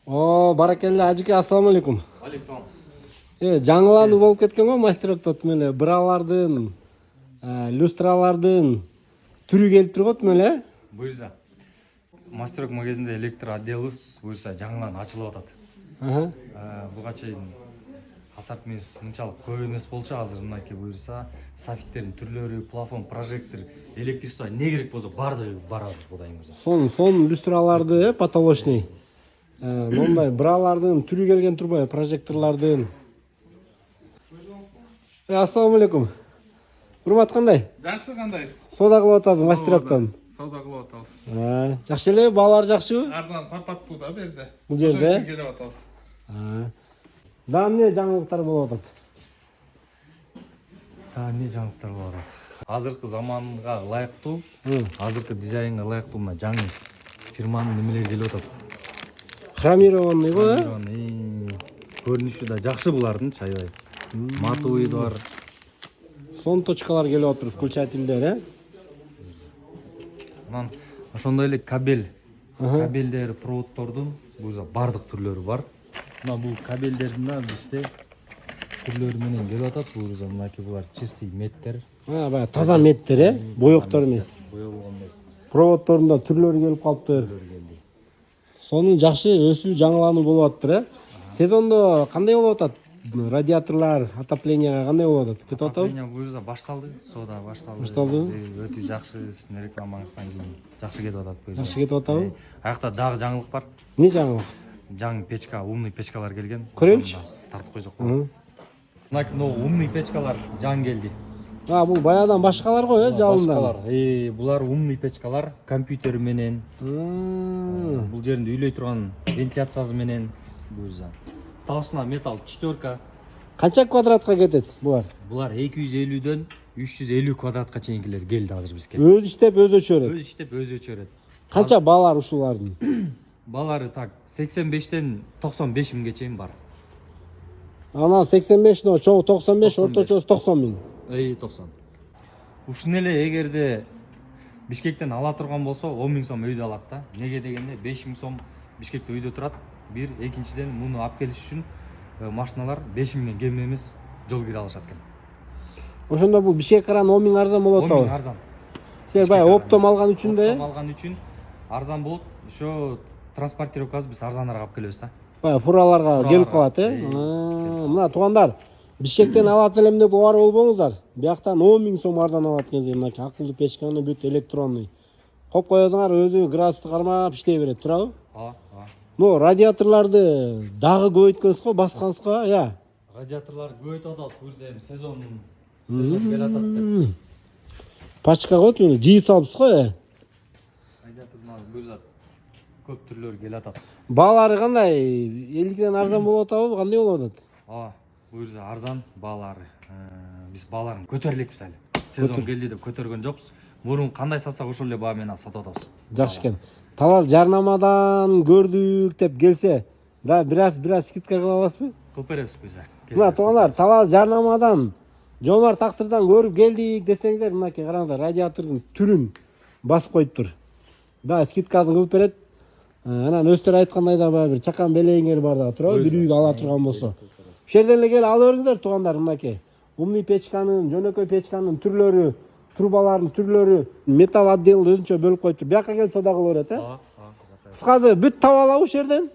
Баракелде ажыке, ассаламу алейкум. Алейкум. Жаңылануу болуп кеткен го мастерокто эле бралардын, люстралардын түрү келип тургот эле. Буюрса. Мастерок магазинде электр отделыбыз буюрса жаңылан ачылып атат. Буга чейин асартмес мынчалык көп эмес болчу, азыр мынакей буюрса софиттердин түрлөрү, плафон, прожектор, электричество не керек болсо баардыгы бар азыр Кудайым өзү. Сон люстраларды потолочный. Мондай бралардын түрү келген турбайбы, прожекторлордун. Ассаламу алейкум. Урмат кандай? Жакшы, кандайсыз? Соода кылып атасыз мастероктон. Сауда кылып атабыз. Жакшы эле, баалар жакшыбы? Арзан, сапаттуу да берди. Бул жерде келип атабыз. дагы эмне жаңылыктар болуп атат? Эмне жаңылыктар болуп атат? Азыркы заманга ылайыктуу, азыркы дизайнга ылайыктуу мына жаңы фирманын немелери келип атат. Хромированный го, Көрүнүшү да жакшы булардын, чайбай. Матовый да бар. Сон точкалар келип атыр, включательдер, Анан ошондой эле кабелдер, проводдордун буюрса бардык түрлөрү бар. Мына бул кабелдердин да бизде түрлөрү менен келип атат. Буюрса мынакей булар чистый меттер. Баягы таза меттер, боектор эмес. Боелгон эмес. Проводдордун да түрлөрү келип калыптыр. Сонун жакшы өсүү жаңылануу болуп атыптыр, Сезондо кандай болуп атат? Радиаторлар, отопленияга кандай болуп атат? Кетип атабы? Отопление буюрса башталды, соода башталды. Башталды? Өтө жакшы, сиздин рекламаңыздан кийин жакшы кетип атат буюрса. Жакшы кетип атабы? Аякта дагы жаңылык бар. Не жаңылык? Жаңы печка, умный печкалар келген. Көрөйүнчү. Тартып койсок. Мына умный печкалар жаңы келди. Бул баягыдан башкалар го, жалындан. Булар умный печкалар, компьютер менен. Бул жеринде үйлөй турган вентиляциясы менен буюрса. Толщина металл 4. Канча квадратка кетет булар? Булар 250дөн 350 квадратка чейинкилер келди азыр бизге. Өз иштеп, өз өчөрөт. Өз иштеп, өз өчөрөт. Канча баалар ушулардын? Балары так 85ден 95 миңге чейин бар. Анан 85, чоң 95, орточосу 90 миң. 90. Ушуну эле эгерде Бишкектен ала турган болсо 10 миң сом өйдө алат да. Неге дегенде 5 миң сом Бишкекте өйдө турат. Бир, экинчиден муну алып келиш үчүн машиналар 5 миңден кем эмес жол кире алышат экен. Ошондо бул Бишкек каран 10 миң арзан болот 10 атабы? миң арзан. Силер баягы оптом алган үчүн да? Оптом алган үчүн арзан болот. Ошо транспортировкасы биз арзаныраак алып келебиз да. Баягы фураларга келип калат, Мына туугандар, Бишкектен алат элем деп оор болбоңуздар. Бияктан 10 миң сом арзан алат экенсиз, мынакей акылдуу печканы бүт электронный. Коп коесуңар, өзү градусту кармап иштей берет, туурабы? Радиаторларды дагы көбөйткөнсүз го, баскансыз го, Радиаторлар көбөйтүп атабыз, буюрса эми сезон келе атат деп. Пачка коюп, жыйып салыпсыз го, Радиаторлар буюрса көп түрлөрү келе атат. Баалары кандай? Элдикten арзан болуп атабы, кандай болуп атат? Буюрса арзан баалары. Биз бааларын көтөрөлекпиз али. Сезон келди деп көтөргөн жокпуз. Мурун кандай сатсак ошол эле баа менен сатып атабыз. Жакшы экен. Талас жарнамадан көрдүк деп келсе, да бир скидка кыла аласызбы? Кылып беребиз буюрса. Мына туугандар, талас жарнамадан жомарт тактырдан көрүп келдик десеңиздер, мынакей караңыздар, радиатордун түрүн басып коюптур. Да скидкасын кылып берет. Анан өстөр айткандай да бир чакан белеңер бар да, туурабы? Бир үйгө ала турган болсо. Ошол жерден эле келип ала бериңиздер туугандар, мынакей. Умный печканын, жөнөкөй печканын түрлөрү, трубалардын түрлөрү, металл отделды өзүнчө бөлүп коюптур. Бияка келип соода кыла берет, Кыскасы бүт таба алабы ошол жерден?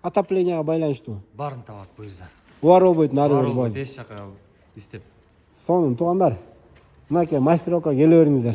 Отопленияга байланыштуу. Баарын табат буюрса. Убар болбойт, нары Бар болбойт. эч жака издеп. Сонун туугандар. Мынакей мастерокко келе бериңиздер.